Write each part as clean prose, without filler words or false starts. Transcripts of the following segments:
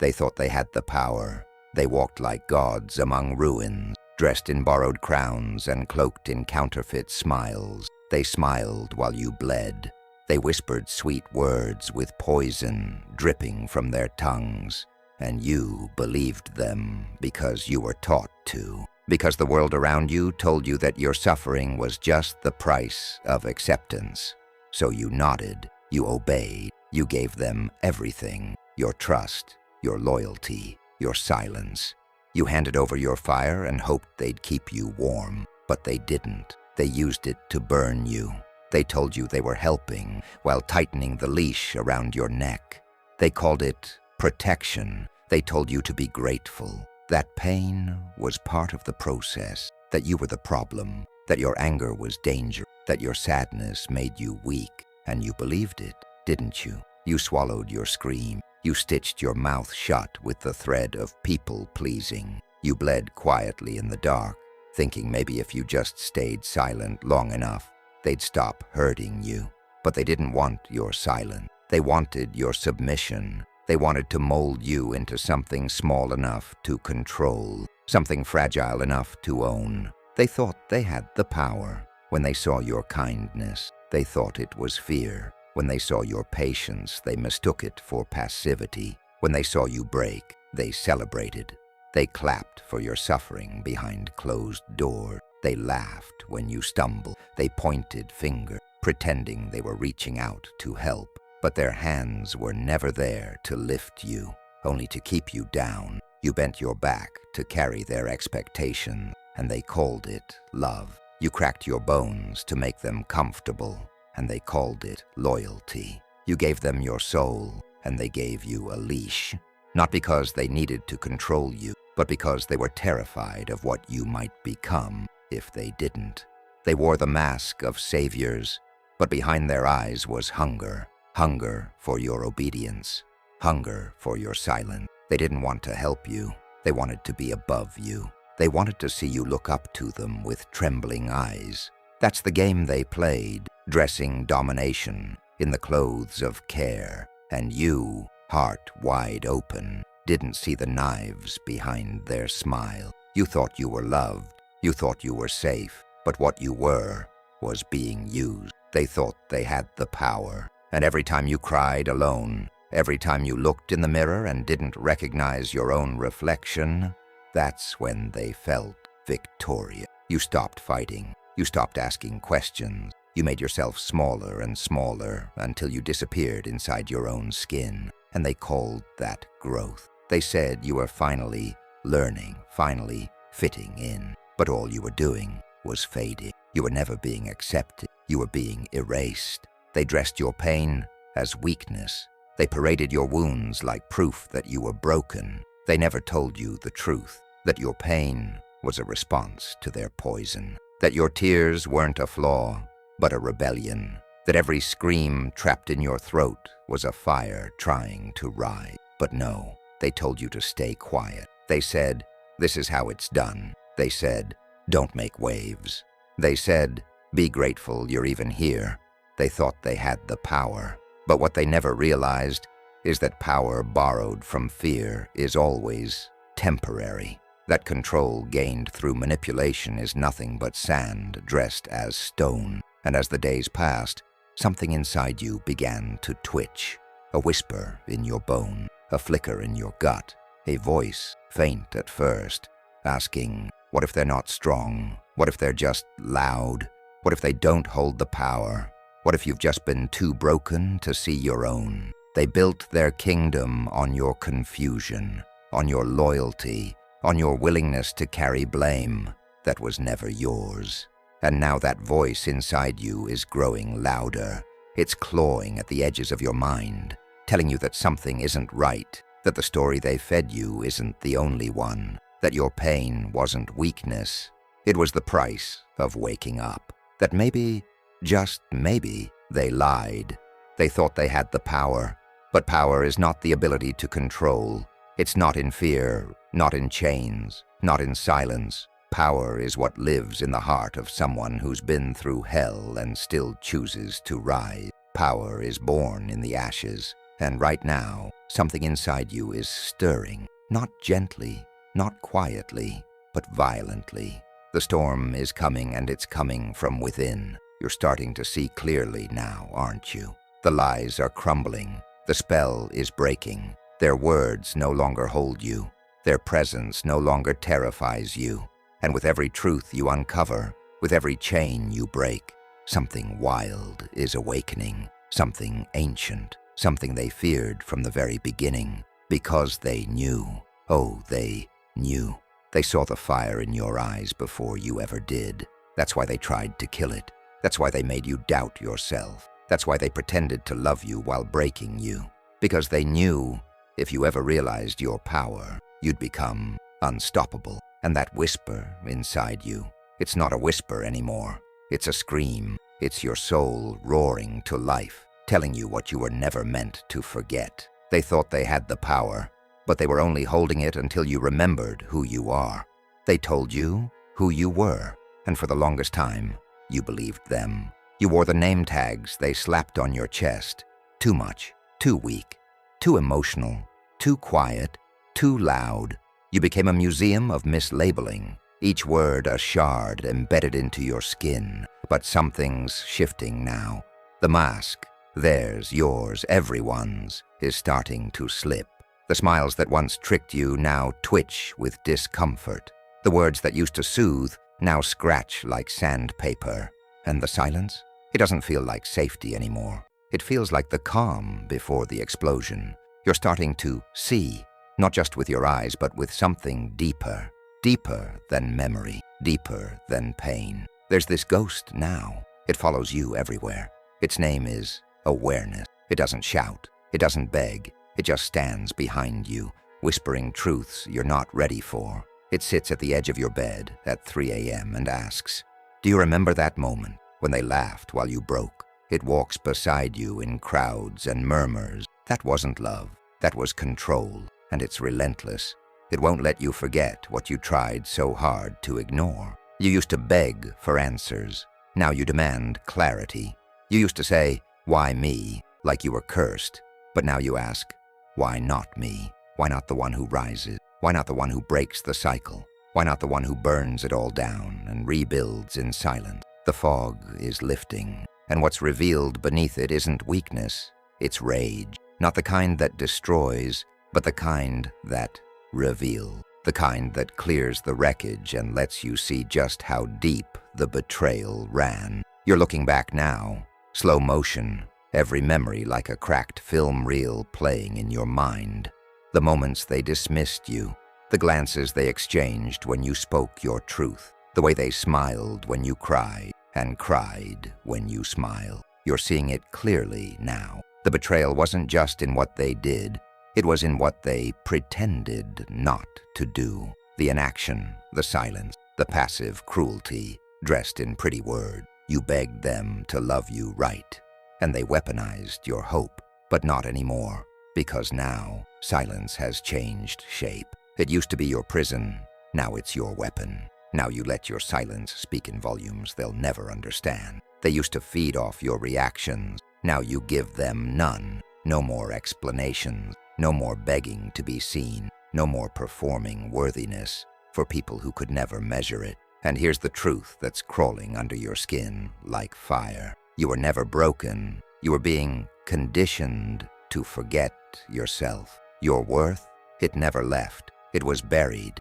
They thought they had the power. They walked like gods among ruins, dressed in borrowed crowns and cloaked in counterfeit smiles. They smiled while you bled. They whispered sweet words with poison dripping from their tongues. And you believed them because you were taught to. Because the world around you told you that your suffering was just the price of acceptance. So you nodded, you obeyed, you gave them everything, your trust, your loyalty, your silence. You handed over your fire and hoped they'd keep you warm, but they didn't. They used it to burn you. They told you they were helping while tightening the leash around your neck. They called it protection. They told you to be grateful. That pain was part of the process, that you were the problem, that your anger was danger, that your sadness made you weak, and you believed it, didn't you? You swallowed your scream. You stitched your mouth shut with the thread of people-pleasing. You bled quietly in the dark, thinking maybe if you just stayed silent long enough, they'd stop hurting you. But they didn't want your silence. They wanted your submission. They wanted to mold you into something small enough to control, something fragile enough to own. They thought they had the power. When they saw your kindness, they thought it was fear. When they saw your patience, they mistook it for passivity. When they saw you break, they celebrated. They clapped for your suffering behind closed doors. They laughed when you stumbled. They pointed fingers, pretending they were reaching out to help. But their hands were never there to lift you, only to keep you down. You bent your back to carry their expectations, and they called it love. You cracked your bones to make them comfortable, and they called it loyalty. You gave them your soul, and they gave you a leash. Not because they needed to control you, but because they were terrified of what you might become if they didn't. They wore the mask of saviors, but behind their eyes was hunger. Hunger for your obedience. Hunger for your silence. They didn't want to help you. They wanted to be above you. They wanted to see you look up to them with trembling eyes. That's the game they played, dressing domination in the clothes of care. And you, heart wide open, didn't see the knives behind their smile. You thought you were loved. You thought you were safe. But what you were was being used. They thought they had the power. And every time you cried alone, every time you looked in the mirror and didn't recognize your own reflection, that's when they felt victorious. You stopped fighting. You stopped asking questions. You made yourself smaller and smaller until you disappeared inside your own skin. And they called that growth. They said you were finally learning, finally fitting in. But all you were doing was fading. You were never being accepted. You were being erased. They dressed your pain as weakness. They paraded your wounds like proof that you were broken. They never told you the truth, that your pain was a response to their poison, that your tears weren't a flaw, but a rebellion, that every scream trapped in your throat was a fire trying to rise. But no, they told you to stay quiet. They said, this is how it's done. They said, don't make waves. They said, be grateful you're even here. They thought they had the power, but what they never realized is that power borrowed from fear is always temporary. That control gained through manipulation is nothing but sand dressed as stone. And as the days passed, something inside you began to twitch. A whisper in your bone, a flicker in your gut, a voice, faint at first, asking, what if they're not strong? What if they're just loud? What if they don't hold the power? What if you've just been too broken to see your own? They built their kingdom on your confusion, on your loyalty, on your willingness to carry blame that was never yours. And now that voice inside you is growing louder. It's clawing at the edges of your mind, telling you that something isn't right, that the story they fed you isn't the only one, that your pain wasn't weakness. It was the price of waking up. That maybe, just maybe, they lied. They thought they had the power. But power is not the ability to control. It's not in fear, not in chains, not in silence. Power is what lives in the heart of someone who's been through hell and still chooses to rise. Power is born in the ashes, And right now, something inside you is stirring, not gently, not quietly, but violently. The storm is coming, and it's coming from within. You're starting to see clearly now, aren't you? The lies are crumbling. The spell is breaking. Their words no longer hold you. Their presence no longer terrifies you. And with every truth you uncover, with every chain you break, something wild is awakening, something ancient, something they feared from the very beginning, because they knew. Oh, they knew. They saw the fire in your eyes before you ever did. That's why they tried to kill it. That's why they made you doubt yourself. That's why they pretended to love you while breaking you. Because they knew if you ever realized your power, you'd become unstoppable. And that whisper inside you, it's not a whisper anymore. It's a scream. It's your soul roaring to life, telling you what you were never meant to forget. They thought they had the power, but they were only holding it until you remembered who you are. They told you who you were, and for the longest time, you believed them. You wore the name tags they slapped on your chest. Too much, too weak, too emotional, too quiet, too loud. You became a museum of mislabeling, each word a shard embedded into your skin. But something's shifting now. The mask, theirs, yours, everyone's, is starting to slip. The smiles that once tricked you now twitch with discomfort. The words that used to soothe now scratch like sandpaper. And the silence? It doesn't feel like safety anymore. It feels like the calm before the explosion. You're starting to see, not just with your eyes, but with something deeper. Deeper than memory, deeper than pain. There's this ghost now. It follows you everywhere. Its name is awareness. It doesn't shout. It doesn't beg. It just stands behind you, whispering truths you're not ready for. It sits at the edge of your bed at 3 a.m. and asks, "Do you remember that moment when they laughed while you broke?" It walks beside you in crowds and murmurs. That wasn't love. That was control, and it's relentless. It won't let you forget what you tried so hard to ignore. You used to beg for answers. Now you demand clarity. You used to say, "Why me?" like you were cursed. But now you ask, "Why not me? Why not the one who rises? Why not the one who breaks the cycle? Why not the one who burns it all down and rebuilds in silence?" The fog is lifting, and what's revealed beneath it isn't weakness, it's rage. Not the kind that destroys, but the kind that reveals. The kind that clears the wreckage and lets you see just how deep the betrayal ran. You're looking back now, slow motion, every memory like a cracked film reel playing in your mind. The moments they dismissed you, the glances they exchanged when you spoke your truth, the way they smiled when you cried, and cried when you smiled. You're seeing it clearly now. The betrayal wasn't just in what they did, it was in what they pretended not to do. The inaction, the silence, the passive cruelty, dressed in pretty words. You begged them to love you right, and they weaponized your hope, but not anymore, because now silence has changed shape. It used to be your prison, now it's your weapon. Now you let your silence speak in volumes they'll never understand. They used to feed off your reactions, now you give them none. No more explanations, no more begging to be seen, no more performing worthiness for people who could never measure it. And here's the truth that's crawling under your skin like fire. You were never broken. You were being conditioned to forget yourself. Your worth, it never left. It was buried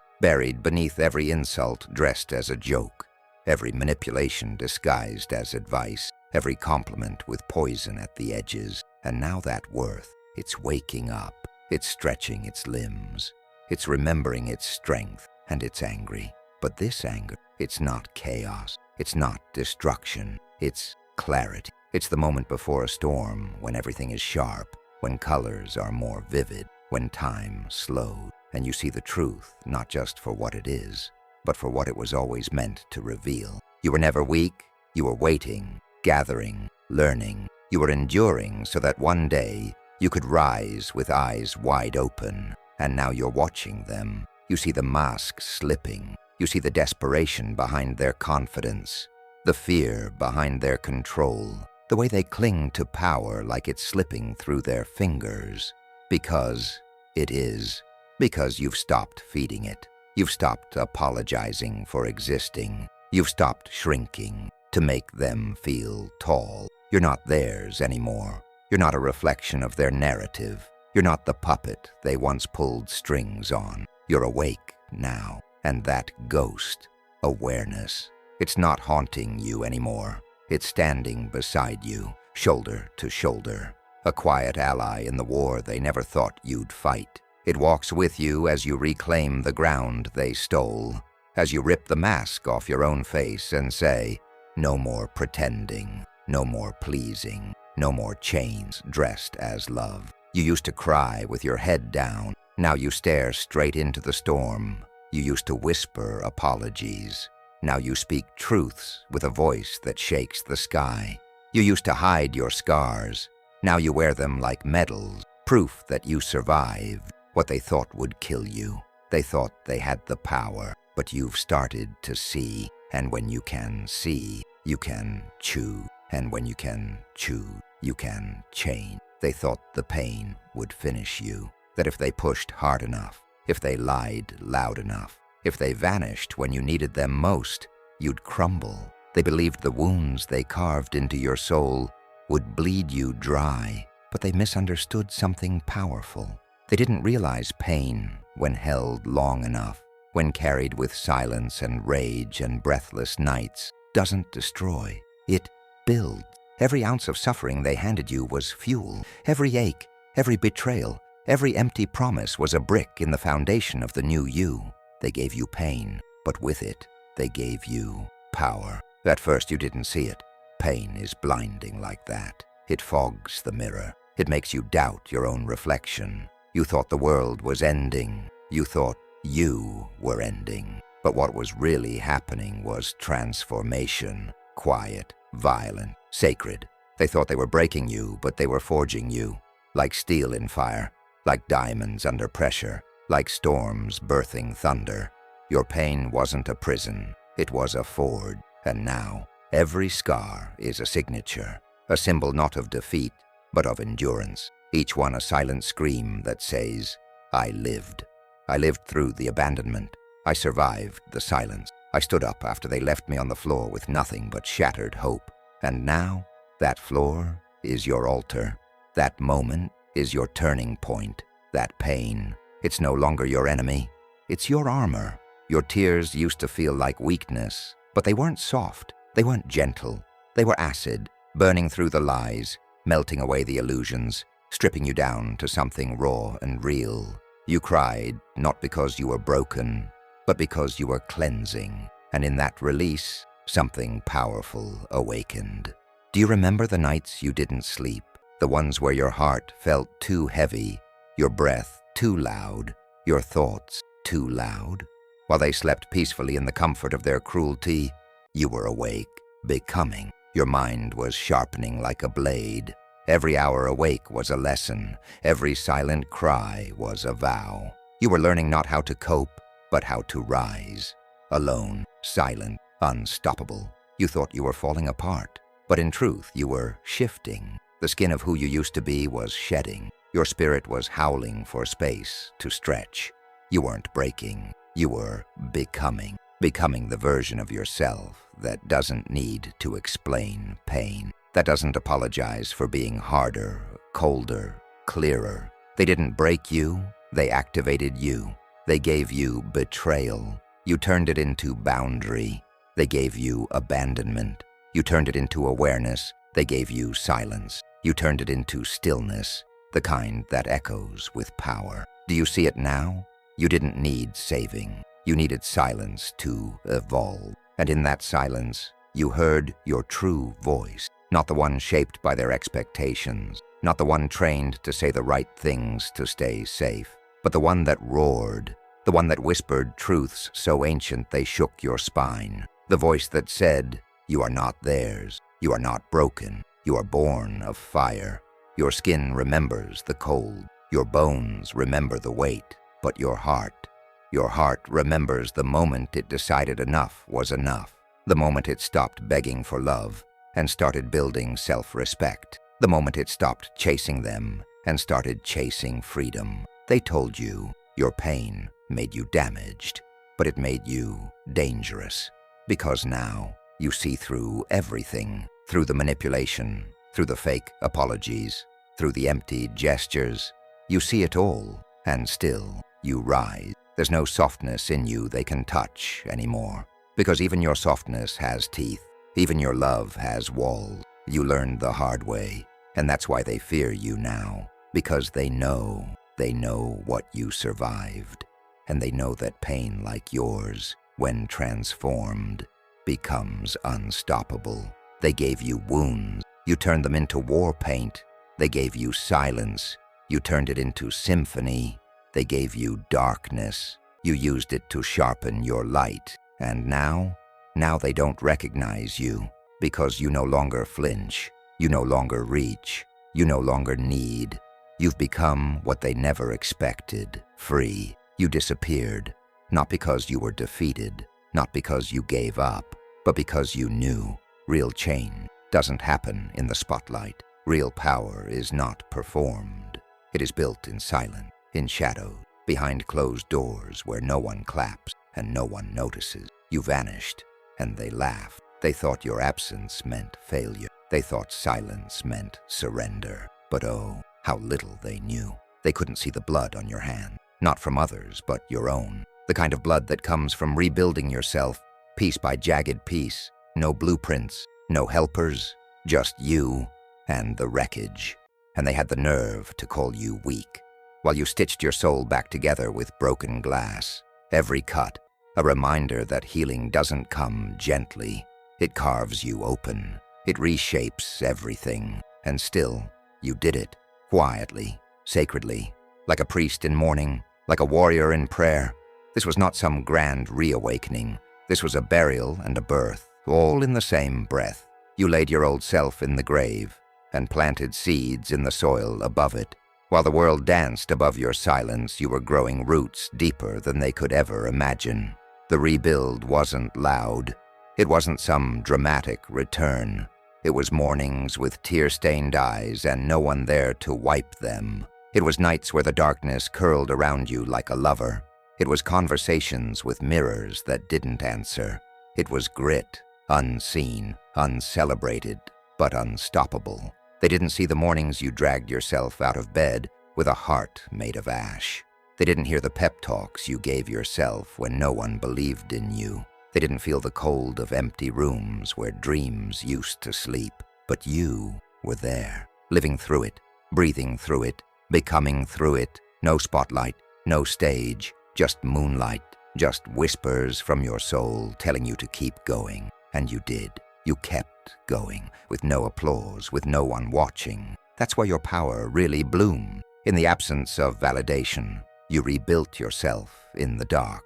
beneath every insult dressed as a joke, every manipulation disguised as advice, every compliment with poison at the edges. And now that worth, it's waking up. It's stretching its limbs. It's remembering its strength, and it's angry. But this anger, it's not chaos. It's not destruction. It's clarity. It's the moment before a storm, when everything is sharp, when colors are more vivid, when time slows, and you see the truth not just for what it is, but for what it was always meant to reveal. You were never weak. You were waiting, gathering, learning. You were enduring so that one day you could rise with eyes wide open. And now you're watching them. You see the mask slipping. You see the desperation behind their confidence, the fear behind their control, the way they cling to power like it's slipping through their fingers. Because it is. Because you've stopped feeding it. You've stopped apologizing for existing. You've stopped shrinking to make them feel tall. You're not theirs anymore. You're not a reflection of their narrative. You're not the puppet they once pulled strings on. You're awake now, and that ghost, awareness, it's not haunting you anymore. It's standing beside you, shoulder to shoulder, a quiet ally in the war they never thought you'd fight. It walks with you as you reclaim the ground they stole, as you rip the mask off your own face and say, no more pretending, no more pleasing, no more chains dressed as love. You used to cry with your head down. Now you stare straight into the storm. You used to whisper apologies. Now you speak truths with a voice that shakes the sky. You used to hide your scars. Now you wear them like medals, proof that you survived what they thought would kill you. They thought they had the power, but you've started to see. And when you can see, you can chew. And when you can chew, you can change. They thought the pain would finish you, that if they pushed hard enough, if they lied loud enough, if they vanished when you needed them most, you'd crumble. They believed the wounds they carved into your soul would bleed you dry, but they misunderstood something powerful. They didn't realize pain, when held long enough, when carried with silence and rage and breathless nights, doesn't destroy. It builds. Every ounce of suffering they handed you was fuel. Every ache, every betrayal, every empty promise was a brick in the foundation of the new you. They gave you pain, but with it, they gave you power. At first you didn't see it. Pain is blinding like that. It fogs the mirror. It makes you doubt your own reflection. You thought the world was ending. You thought you were ending. But what was really happening was transformation. Quiet, violent, sacred. They thought they were breaking you, but they were forging you. Like steel in fire, like diamonds under pressure, like storms birthing thunder. Your pain wasn't a prison, it was a forge. And now, every scar is a signature, a symbol not of defeat, but of endurance. Each one a silent scream that says, I lived. I lived through the abandonment. I survived the silence. I stood up after they left me on the floor with nothing but shattered hope. And now, that floor is your altar. That moment is your turning point. That pain, it's no longer your enemy. It's your armor. Your tears used to feel like weakness, but they weren't soft. They weren't gentle. They were acid, burning through the lies, melting away the illusions, stripping you down to something raw and real. You cried, not because you were broken, but because you were cleansing. And in that release, something powerful awakened. Do you remember the nights you didn't sleep? The ones where your heart felt too heavy, your breath too loud, your thoughts too loud? While they slept peacefully in the comfort of their cruelty, you were awake, becoming. Your mind was sharpening like a blade. Every hour awake was a lesson. Every silent cry was a vow. You were learning not how to cope, but how to rise. Alone, silent, unstoppable. You thought you were falling apart, but in truth you were shifting. The skin of who you used to be was shedding. Your spirit was howling for space to stretch. You weren't breaking. You were becoming. Becoming the version of yourself that doesn't need to explain pain, that doesn't apologize for being harder, colder, clearer. They didn't break you, they activated you. They gave you betrayal. You turned it into boundary. They gave you abandonment. You turned it into awareness. They gave you silence. You turned it into stillness, the kind that echoes with power. Do you see it now? You didn't need saving. You needed silence to evolve. And in that silence, you heard your true voice, not the one shaped by their expectations, not the one trained to say the right things to stay safe, but the one that roared, the one that whispered truths so ancient they shook your spine, the voice that said, you are not theirs, you are not broken, you are born of fire. Your skin remembers the cold, your bones remember the weight, but your heart remembers the moment it decided enough was enough, the moment it stopped begging for love, and started building self-respect. The moment it stopped chasing them and started chasing freedom. They told you your pain made you damaged, but it made you dangerous. Because now you see through everything, through the manipulation, through the fake apologies, through the empty gestures. You see it all, and still you rise. There's no softness in you they can touch anymore, because even your softness has teeth, even your love has walls. You learned the hard way, and that's why they fear you now, because they know what you survived, and they know that pain like yours, when transformed, becomes unstoppable. They gave you wounds, you turned them into war paint. They gave you silence, you turned it into symphony. They gave you darkness, you used it to sharpen your light. And now they don't recognize you, because you no longer flinch, you no longer reach, you no longer need. You've become what they never expected, free. You disappeared, not because you were defeated, not because you gave up, but because you knew real change doesn't happen in the spotlight. Real power is not performed. It is built in silence, in shadows, behind closed doors where no one claps and no one notices. You vanished, and they laughed. They thought your absence meant failure. They thought silence meant surrender. But oh, how little they knew. They couldn't see the blood on your hand, not from others, but your own. The kind of blood that comes from rebuilding yourself, piece by jagged piece. No blueprints, no helpers, just you and the wreckage. And they had the nerve to call you weak, while you stitched your soul back together with broken glass. Every cut, a reminder that healing doesn't come gently. It carves you open. It reshapes everything. And still, you did it, quietly, sacredly, like a priest in mourning, like a warrior in prayer. This was not some grand reawakening. This was a burial and a birth, all in the same breath. You laid your old self in the grave and planted seeds in the soil above it. While the world danced above your silence, you were growing roots deeper than they could ever imagine. The rebuild wasn't loud. It wasn't some dramatic return. It was mornings with tear-stained eyes and no one there to wipe them. It was nights where the darkness curled around you like a lover. It was conversations with mirrors that didn't answer. It was grit, unseen, uncelebrated, but unstoppable. They didn't see the mornings you dragged yourself out of bed with a heart made of ash. They didn't hear the pep talks you gave yourself when no one believed in you. They didn't feel the cold of empty rooms where dreams used to sleep. But you were there, living through it, breathing through it, becoming through it. No spotlight, no stage, just moonlight, just whispers from your soul telling you to keep going. And you did. You kept going, with no applause, with no one watching. That's why your power really bloomed. In the absence of validation, you rebuilt yourself in the dark.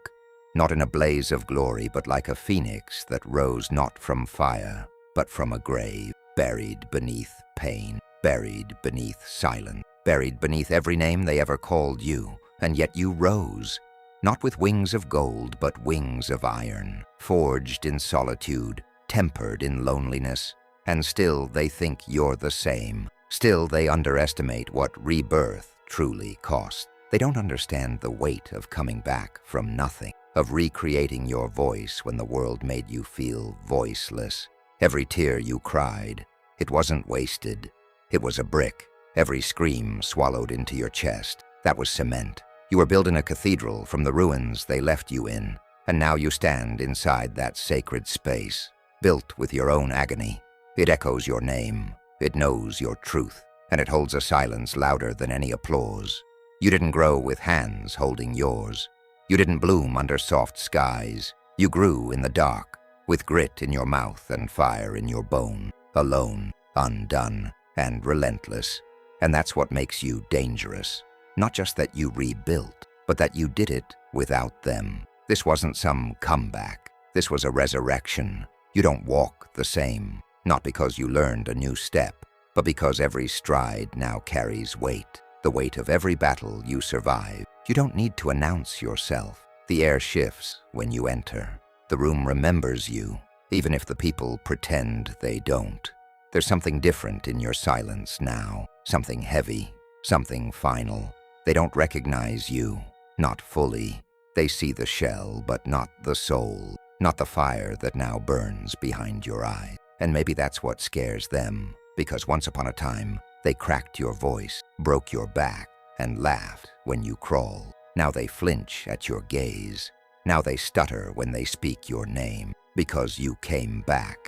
Not in a blaze of glory, but like a phoenix that rose not from fire, but from a grave, buried beneath pain, buried beneath silence, buried beneath every name they ever called you. And yet you rose, not with wings of gold, but wings of iron, forged in solitude, tempered in loneliness. And still they think you're the same. Still they underestimate what rebirth truly costs. They don't understand the weight of coming back from nothing, of recreating your voice when the world made you feel voiceless. Every tear you cried, it wasn't wasted. It was a brick. Every scream swallowed into your chest, that was cement. You were building a cathedral from the ruins they left you in, and now you stand inside that sacred space, built with your own agony. It echoes your name, it knows your truth, and it holds a silence louder than any applause. You didn't grow with hands holding yours. You didn't bloom under soft skies. You grew in the dark, with grit in your mouth and fire in your bone, alone, undone, and relentless. And that's what makes you dangerous. Not just that you rebuilt, but that you did it without them. This wasn't some comeback. This was a resurrection. You don't walk the same, not because you learned a new step, but because every stride now carries weight, the weight of every battle you survive. You don't need to announce yourself. The air shifts when you enter. The room remembers you. even if the people pretend they don't. There's something different in your silence now, something heavy, something final. They don't recognize you, not fully. They see the shell, but not the soul, not the fire that now burns behind your eyes. And maybe that's what scares them, because once upon a time, they cracked your voice, broke your back, and laughed when you crawl. Now they flinch at your gaze. Now they stutter when they speak your name, because you came back.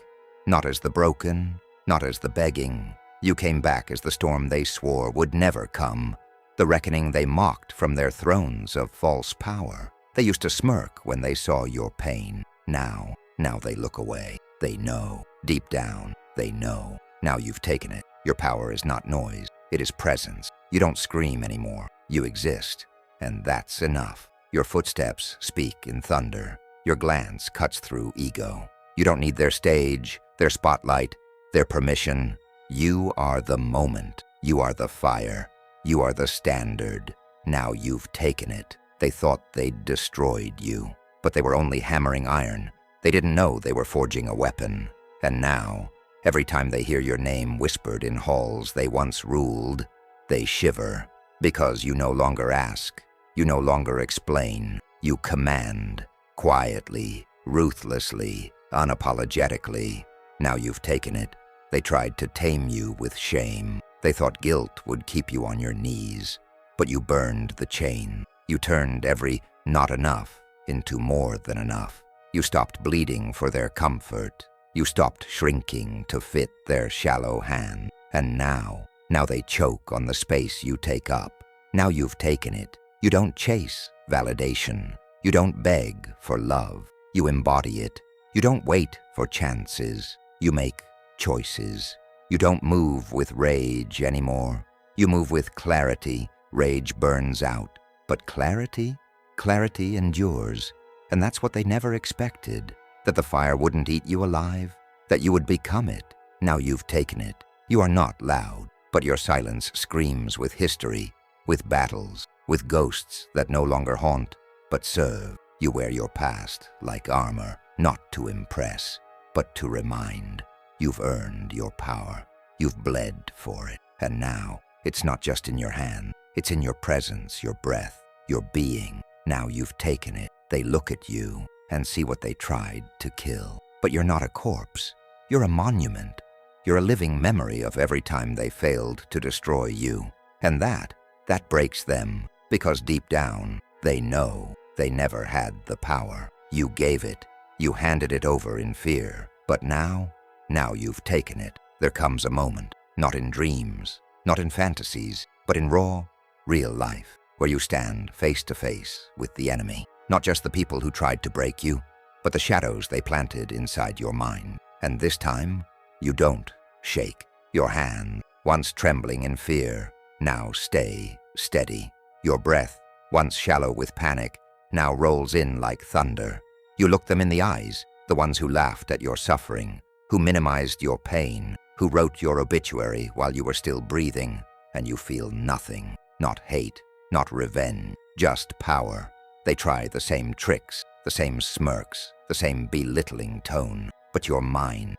Not as the broken, not as the begging. You came back as the storm they swore would never come, the reckoning they mocked from their thrones of false power. They used to smirk when they saw your pain. Now they look away. They know. Deep down, they know. Now you've taken it. Your power is not noise. It is presence. You don't scream anymore. You exist. And that's enough. Your footsteps speak in thunder. Your glance cuts through ego. You don't need their stage, their spotlight, their permission. You are the moment. You are the fire. You are the standard. Now you've taken it. They thought they'd destroyed you, but they were only hammering iron. They didn't know they were forging a weapon. And now, every time they hear your name whispered in halls they once ruled, they shiver, because you no longer ask, you no longer explain, you command, quietly, ruthlessly, unapologetically. Now you've taken it. They tried to tame you with shame. They thought guilt would keep you on your knees, but you burned the chain. You turned every not enough into more than enough. You stopped bleeding for their comfort. You stopped shrinking to fit their shallow hand. And now they choke on the space you take up. Now you've taken it. You don't chase validation. You don't beg for love. You embody it. You don't wait for chances. You make choices. You don't move with rage anymore. You move with clarity. Rage burns out. But clarity endures. And that's what they never expected. That the fire wouldn't eat you alive. That you would become it. Now you've taken it. You are not loud, but your silence screams with history, with battles, with ghosts that no longer haunt, but serve. You wear your past like armor, not to impress, but to remind. You've earned your power. You've bled for it. And now, it's not just in your hand. It's in your presence, your breath, your being. Now you've taken it. They look at you and see what they tried to kill. But you're not a corpse. You're a monument. You're a living memory of every time they failed to destroy you. And that breaks them, because deep down, they know they never had the power. You gave it. You handed it over in fear. But now you've taken it. There comes a moment, not in dreams, not in fantasies, but in raw, real life, where you stand face to face with the enemy. Not just the people who tried to break you, but the shadows they planted inside your mind. And this time, you don't shake. Your hand, once trembling in fear, now stay steady. Your breath, once shallow with panic, now rolls in like thunder. You look them in the eyes, the ones who laughed at your suffering, who minimized your pain, who wrote your obituary while you were still breathing, and you feel nothing. Not hate, not revenge, just power. They try the same tricks, the same smirks, the same belittling tone. But your mind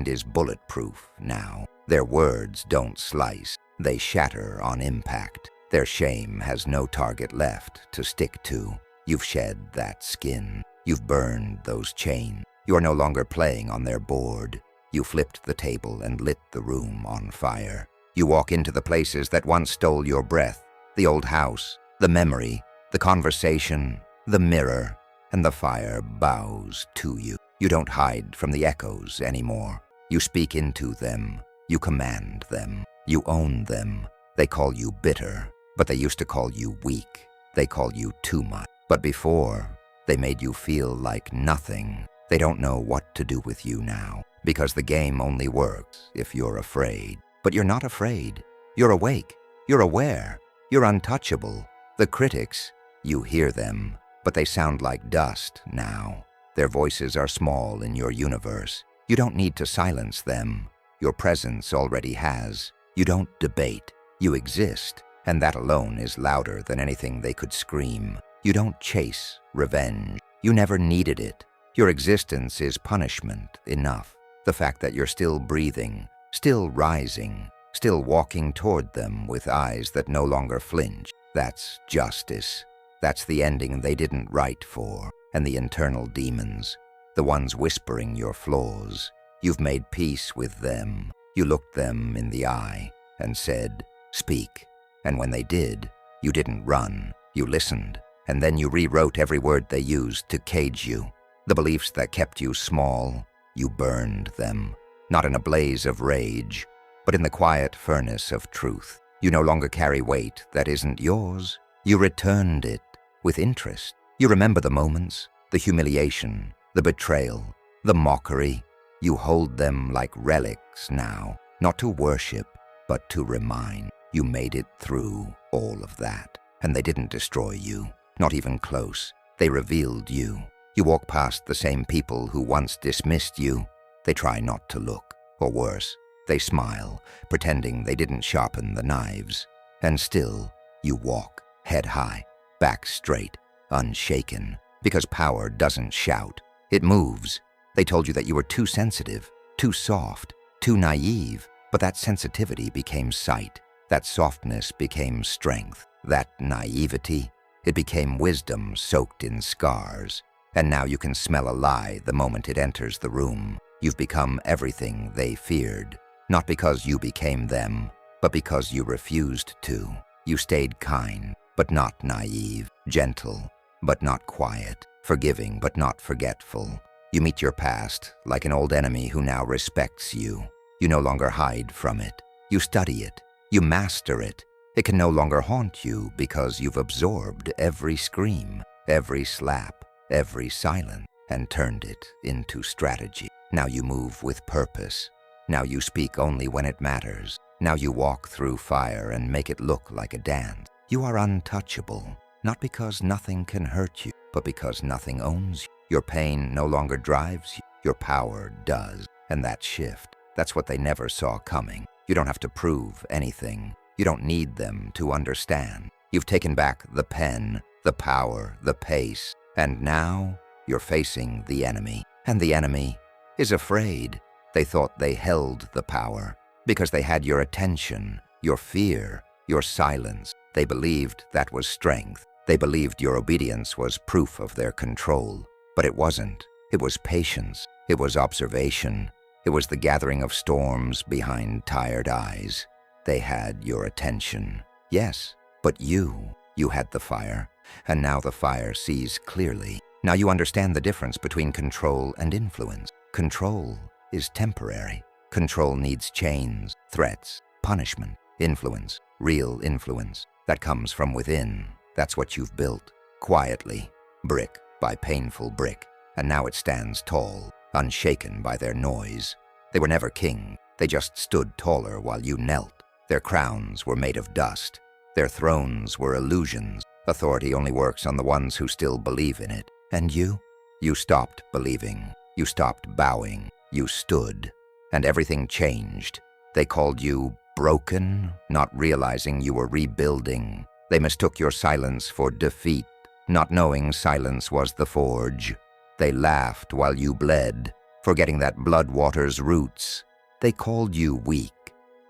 is bulletproof now. Their words don't slice. They shatter on impact. Their shame has no target left to stick to. You've shed that skin. You've burned those chains. You are no longer playing on their board. You flipped the table and lit the room on fire. You walk into the places that once stole your breath. The old house, the memory, the conversation, the mirror, and the fire bows to you. You don't hide from the echoes anymore. You speak into them. You command them. You own them. They call you bitter, but they used to call you weak. They call you too much. But before, they made you feel like nothing. They don't know what to do with you now, because the game only works if you're afraid. But you're not afraid. You're awake. You're aware. You're untouchable. The critics, you hear them, but they sound like dust now. Their voices are small in your universe. You don't need to silence them. Your presence already has. You don't debate. You exist, and that alone is louder than anything they could scream. You don't chase revenge. You never needed it. Your existence is punishment enough. The fact that you're still breathing, still rising, still walking toward them with eyes that no longer flinch, that's justice. That's the ending they didn't write for. And the internal demons, the ones whispering your flaws, you've made peace with them. You looked them in the eye and said, "Speak." And when they did, you didn't run. You listened. And then you rewrote every word they used to cage you. The beliefs that kept you small, you burned them. Not in a blaze of rage, but in the quiet furnace of truth. You no longer carry weight that isn't yours. You returned it with interest. You remember the moments, the humiliation, the betrayal, the mockery. You hold them like relics now, not to worship, but to remind. You made it through all of that, and they didn't destroy you, not even close. They revealed you. You walk past the same people who once dismissed you. They try not to look, or worse, they smile, pretending they didn't sharpen the knives. And still, you walk, head high, back straight, unshaken, because power doesn't shout, it moves. They told you that you were too sensitive, too soft, too naive, but that sensitivity became sight. That softness became strength. That naivety, it became wisdom soaked in scars. And now you can smell a lie the moment it enters the room. You've become everything they feared, not because you became them, but because you refused to. You stayed kind, but not naive, gentle, but not quiet, forgiving, but not forgetful. You meet your past like an old enemy who now respects you. You no longer hide from it. You study it. You master it. It can no longer haunt you because you've absorbed every scream, every slap, every silence, and turned it into strategy. Now you move with purpose. Now you speak only when it matters. Now you walk through fire and make it look like a dance. You are untouchable, not because nothing can hurt you, but because nothing owns you. Your pain no longer drives you. Your power does. And that shift, that's what they never saw coming. You don't have to prove anything. You don't need them to understand. You've taken back the pen, the power, the pace, and now you're facing the enemy. And the enemy is afraid. They thought they held the power because they had your attention, your fear, your silence. They believed that was strength. They believed your obedience was proof of their control. But it wasn't. It was patience. It was observation. It was the gathering of storms behind tired eyes. They had your attention. Yes, but you had the fire. And now the fire sees clearly. Now you understand the difference between control and influence. Control is temporary. Control needs chains, threats, punishment. Influence, real influence, that comes from within. That's what you've built, quietly, brick by painful brick. And now it stands tall, unshaken by their noise. They were never king. They just stood taller while you knelt. Their crowns were made of dust. Their thrones were illusions. Authority only works on the ones who still believe in it. And you? You stopped believing. You stopped bowing. You stood. And everything changed. They called you broken, not realizing you were rebuilding. They mistook your silence for defeat, not knowing silence was the forge. They laughed while you bled, forgetting that blood water's roots. They called you weak,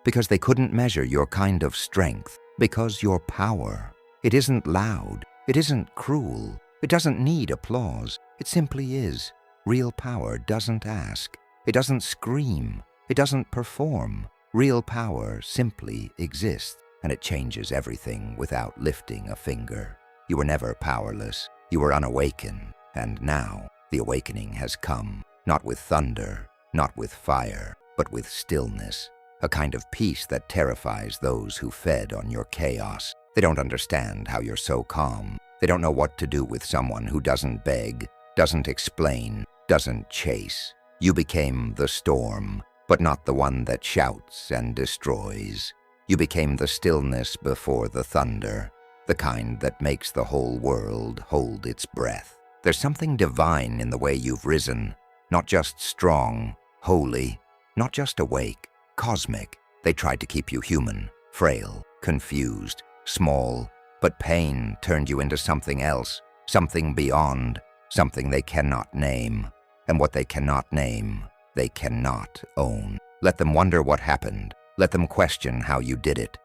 because they couldn't measure your kind of strength, because your power. It isn't loud, it isn't cruel, it doesn't need applause, it simply is. Real power doesn't ask, it doesn't scream, it doesn't perform. Real power simply exists, and it changes everything without lifting a finger. You were never powerless, you were unawakened, and now the awakening has come, not with thunder, not with fire, but with stillness, a kind of peace that terrifies those who fed on your chaos. They don't understand how you're so calm. They don't know what to do with someone who doesn't beg, doesn't explain, doesn't chase. You became the storm, but not the one that shouts and destroys. You became the stillness before the thunder, the kind that makes the whole world hold its breath. There's something divine in the way you've risen, not just strong, holy, not just awake, cosmic. They tried to keep you human, frail, confused, small, but pain turned you into something else, something beyond, something they cannot name, and what they cannot name, they cannot own. Let them wonder what happened. Let them question how you did it.